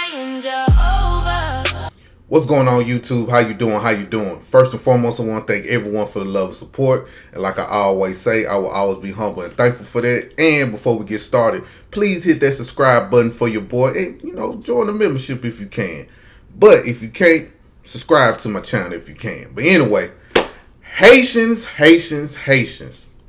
crying Jehovah. What's going on, YouTube? How you doing? How you doing? First and foremost, I want to thank everyone for the love and support. And like I always say, I will always be humble and thankful for that. And before we get started, please hit that subscribe button for your boy. And, join the membership if you can. But if you can't, subscribe to my channel if you can. But anyway, Haitians.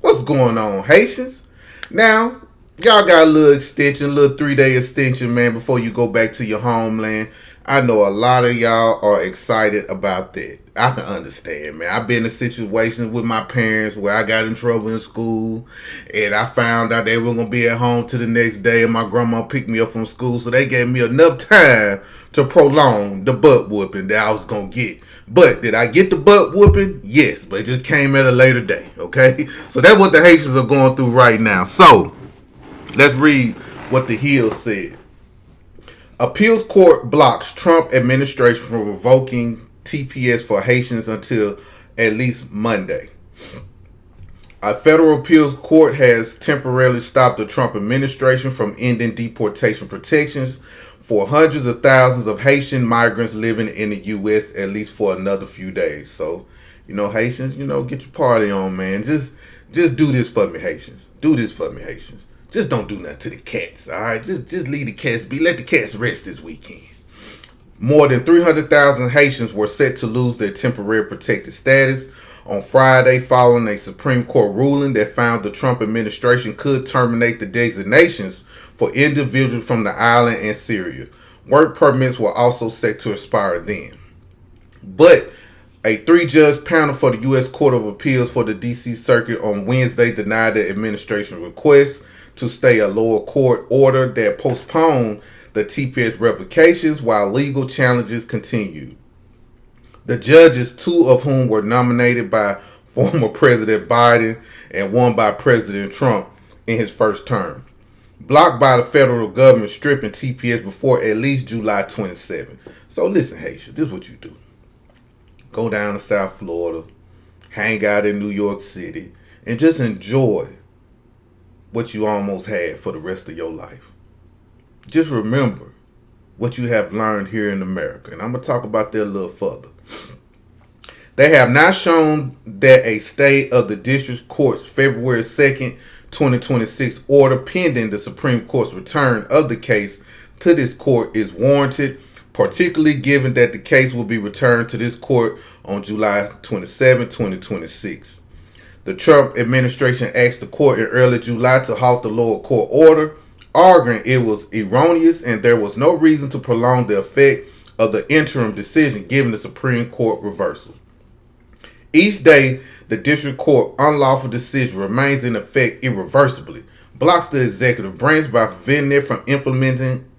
What's going on, Haitians? Now, y'all got a little extension, a little 3-day extension, man, before you go back to your homeland. I know a lot of y'all are excited about that. I can understand, man. I've been in situations with my parents where I got in trouble in school and I found out they were going to be at home till the next day and my grandma picked me up from school. So they gave me enough time to prolong the butt whooping that I was going to get. But did I get the butt whooping? Yes, but it just came at a later day, okay? So that's what the Haitians are going through right now. So let's read what the Hill said. Appeals court blocks Trump administration from revoking TPS for Haitians until at least Monday. A federal appeals court has temporarily stopped the Trump administration from ending deportation protections for hundreds of thousands of Haitian migrants living in the U.S. at least for another few days. So, Haitians, get your party on, man. Just do this for me, Haitians. Do this for me, Haitians. Just don't do nothing to the cats, all right? Just leave the cats be. Let the cats rest this weekend. More than 300,000 Haitians were set to lose their temporary protected status on Friday following a Supreme Court ruling that found the Trump administration could terminate the designations for individuals from the island and Syria. Work permits were also set to expire then. But a 3-judge panel for the U.S. Court of Appeals for the D.C. Circuit on Wednesday denied the administration's request to stay a lower court order that postponed the TPS revocations while legal challenges continued. The judges, 2 of whom were nominated by former President Biden and one by President Trump in his first term, blocked by the federal government stripping TPS before at least July 27. So listen, Haitians, this is what you do. Go down to South Florida, hang out in New York City, and just enjoy what you almost had for the rest of your life. Just remember what you have learned here in America. And I'm going to talk about that a little further. They have now shown that a stay of the district court's February 2nd, 2026 order pending the Supreme Court's return of the case to this court is warranted, particularly given that the case will be returned to this court on July 27, 2026. The Trump administration asked the court in early July to halt the lower court order, arguing it was erroneous and there was no reason to prolong the effect of the interim decision given the Supreme Court reversal. Each day, the district court unlawful decision remains in effect irreversibly, blocks the executive branch by preventing it from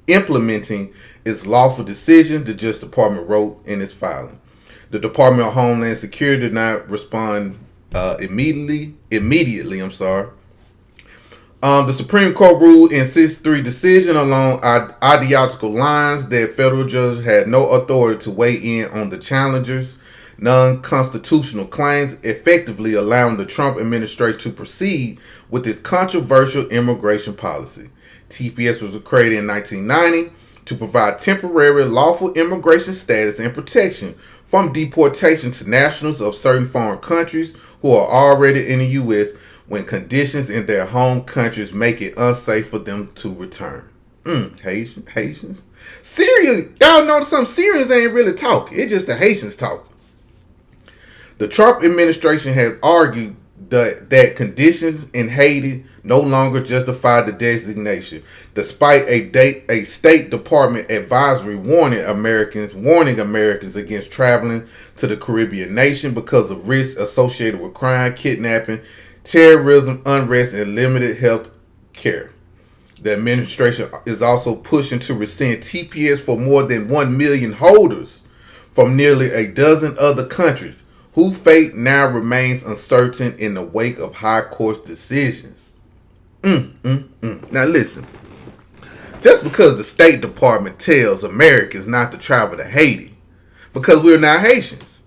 implementing its lawful decision, the Justice Department wrote in its filing. The Department of Homeland Security did not respond immediately. The Supreme Court ruled in 6-3 decision along ideological lines that federal judges had no authority to weigh in on the challengers' non-constitutional claims, effectively allowing the Trump administration to proceed with its controversial immigration policy. TPS was created in 1990 to provide temporary lawful immigration status and protection from deportation to nationals of certain foreign countries who are already in the U.S. when conditions in their home countries make it unsafe for them to return. Haitians. Syria, y'all know something, Syrians ain't really talking. It's just the Haitians talking. The Trump administration has argued that conditions in Haiti no longer justify the designation, despite a State Department advisory warning Americans against traveling to the Caribbean nation because of risks associated with crime, kidnapping, terrorism, unrest, and limited health care. The administration is also pushing to rescind TPS for more than 1 million holders from nearly a dozen other countries, whose fate now remains uncertain in the wake of high court decisions. Now listen, just because the State Department tells Americans not to travel to Haiti, because we're not Haitians.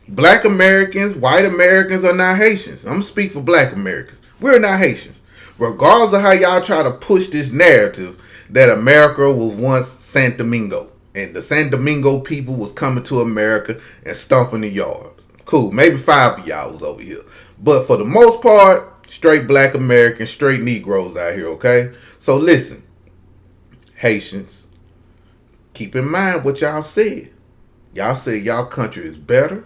Black Americans, white Americans are not Haitians. I'm going to speak for black Americans. We're not Haitians. Regardless of how y'all try to push this narrative that America was once San Domingo, and the San Domingo people was coming to America and stomping the yard. Cool, maybe 5 of y'all was over here, but for the most part, straight Black Americans, straight Negroes out here. Okay, so listen, Haitians, keep in mind what y'all said. Y'all said y'all country is better.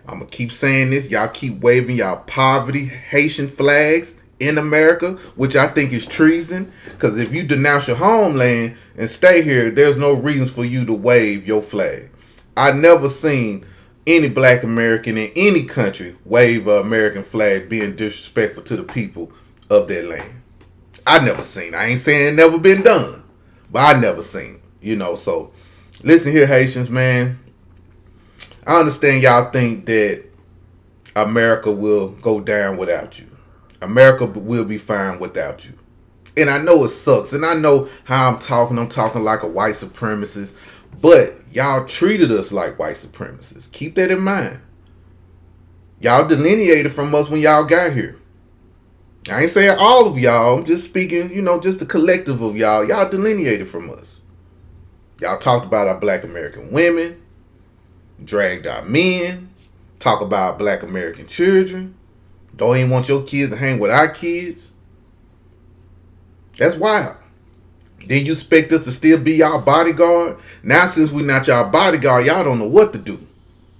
I'm going to keep saying this. Y'all keep waving y'all poverty Haitian flags in America, which I think is treason. Because if you denounce your homeland and stay here, there's no reason for you to wave your flag. I never seen any Black American in any country wave an American flag being disrespectful to the people of their land. I never seen. I ain't saying it never been done, but I never seen. So listen here, Haitians, man. I understand y'all think that America will go down without you. America will be fine without you. And I know it sucks. And I know how I'm talking. I'm talking like a white supremacist. But y'all treated us like white supremacists. Keep that in mind. Y'all delineated from us when y'all got here. I ain't saying all of y'all. I'm just speaking, just the collective of y'all. Y'all delineated from us. Y'all talked about our Black American women. Dragged our men, talk about Black American children, don't even want your kids to hang with our kids. That's wild. Then you expect us to still be y'all bodyguard? Now since we not y'all bodyguard, y'all don't know what to do.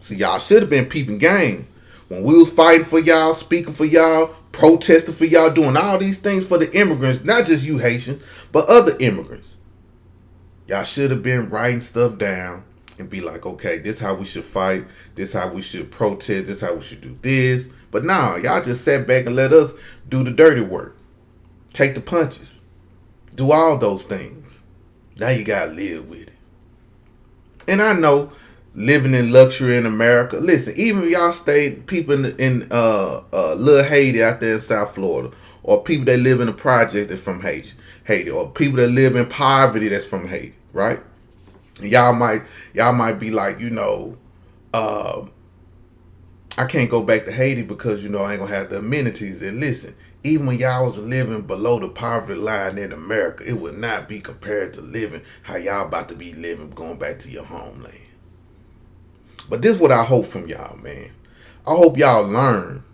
See, y'all should have been peeping game. When we was fighting for y'all, speaking for y'all, protesting for y'all, doing all these things for the immigrants, not just you Haitians, but other immigrants. Y'all should have been writing stuff down and be like, okay, this is how we should fight. This is how we should protest. This is how we should do this. But now, y'all just sat back and let us do the dirty work. Take the punches. Do all those things. Now you got to live with it. And I know living in luxury in America. Listen, even if y'all stayed, people in little Haiti out there in South Florida, or people that live in a project that's from Haiti, or people that live in poverty that's from Haiti, right? Y'all might be like, I can't go back to Haiti because, I ain't going to have the amenities. And listen, even when y'all was living below the poverty line in America, it would not be compared to living how y'all about to be living going back to your homeland. But this is what I hope from y'all, man. I hope y'all learn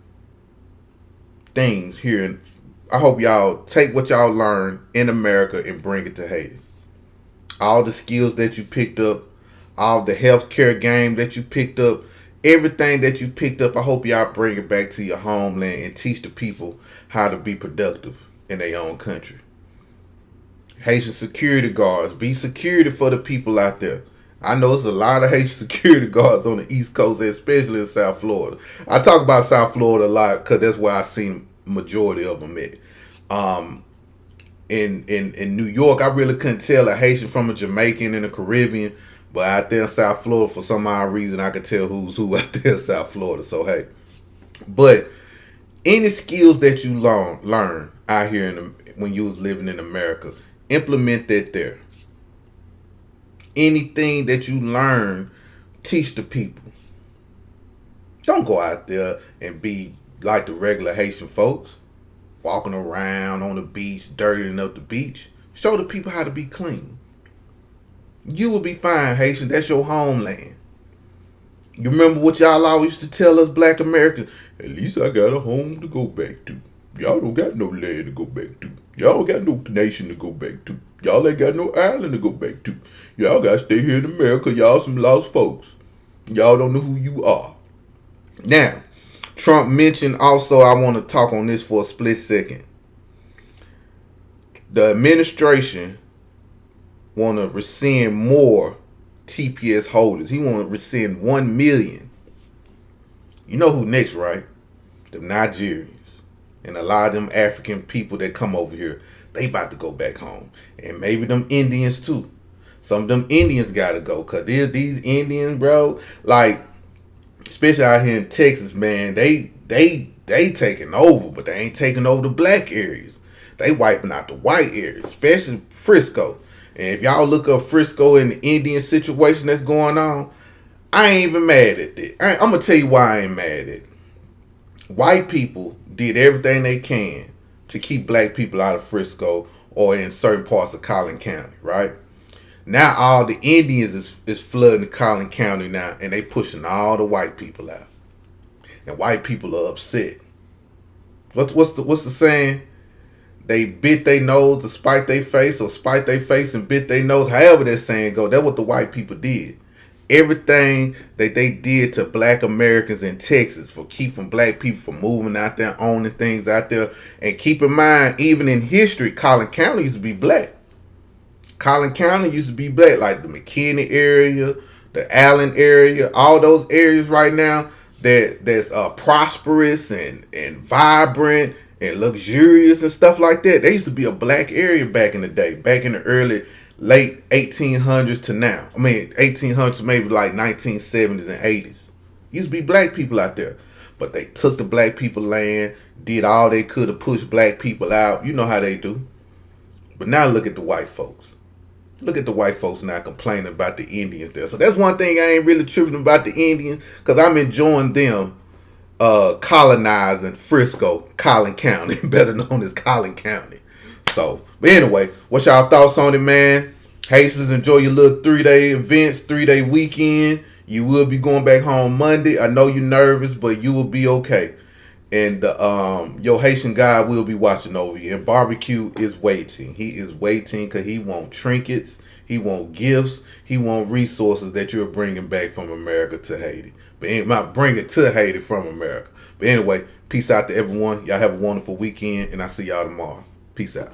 things here. And I hope y'all take what y'all learned in America and bring it to Haiti. All the skills that you picked up, all the healthcare game that you picked up, everything that you picked up, I hope y'all bring it back to your homeland and teach the people how to be productive in their own country. Haitian security guards, be security for the people out there. I know there's a lot of Haitian security guards on the East Coast, especially in South Florida. I talk about South Florida a lot because that's where I seen majority of them at. In New York, I really couldn't tell a Haitian from a Jamaican in the Caribbean, but out there in South Florida, for some odd reason, I could tell who's who out there in South Florida. So hey, but any skills that you learn out here when you was living in America, implement that there. Anything that you learn, teach the people. Don't go out there and be like the regular Haitian folks, walking around on the beach, dirtying up the beach. Show the people how to be clean. You will be fine, Haitians. That's your homeland. You remember what y'all always used to tell us Black Americans? At least I got a home to go back to. Y'all don't got no land to go back to. Y'all don't got no nation to go back to. Y'all ain't got no island to go back to. Y'all got to stay here in America. Y'all some lost folks. Y'all don't know who you are. Now, Trump mentioned also, I want to talk on this for a split second. The administration want to rescind more TPS holders. He want to rescind 1 million. You know who next, right? The Nigerians. And a lot of them African people that come over here, they about to go back home. And maybe them Indians too. Some of them Indians got to go. Because these Indians, bro, like, especially out here in Texas, man, they taking over, but they ain't taking over the black areas. They wiping out the white areas, especially Frisco. And if y'all look up Frisco and the Indian situation that's going on, I ain't even mad at that. I'm going to tell you why I ain't mad at it. White people did everything they can to keep black people out of Frisco or in certain parts of Collin County, right? Now all the Indians is flooding Collin County now, and they pushing all the white people out, and white people are upset. What's the saying? They bit their nose to spite their face, or spite their face and bit their nose. However that saying go, that's what the white people did. Everything that they did to black Americans in Texas for keeping black people from moving out there, owning things out there. And keep in mind, even in history, Collin County used to be black. Collin County used to be black, like the McKinney area, the Allen area, all those areas right now that's prosperous and vibrant and luxurious and stuff like that. They used to be a black area back in the day, back in the late 1800s to now. I mean, 1800s to maybe like 1970s and 80s. Used to be black people out there. But they took the black people land, did all they could to push black people out. You know how they do. But now look at the white folks. Look at the white folks now complaining about the Indians there. So that's one thing I ain't really tripping about the Indians, because I'm enjoying them colonizing Frisco, Collin County, better known as Collin County. So, but anyway, what's y'all thoughts on it, man? Haitians, enjoy your little 3-day events, 3-day weekend. You will be going back home Monday. I know you're nervous, but you will be okay. And your Haitian guy will be watching over you. And barbecue is waiting. He is waiting because he want trinkets, he want gifts, he want resources that you're bringing back from America to Haiti. But not bring it to Haiti from America. But anyway, peace out to everyone. Y'all have a wonderful weekend, and I'll see y'all tomorrow. Peace out.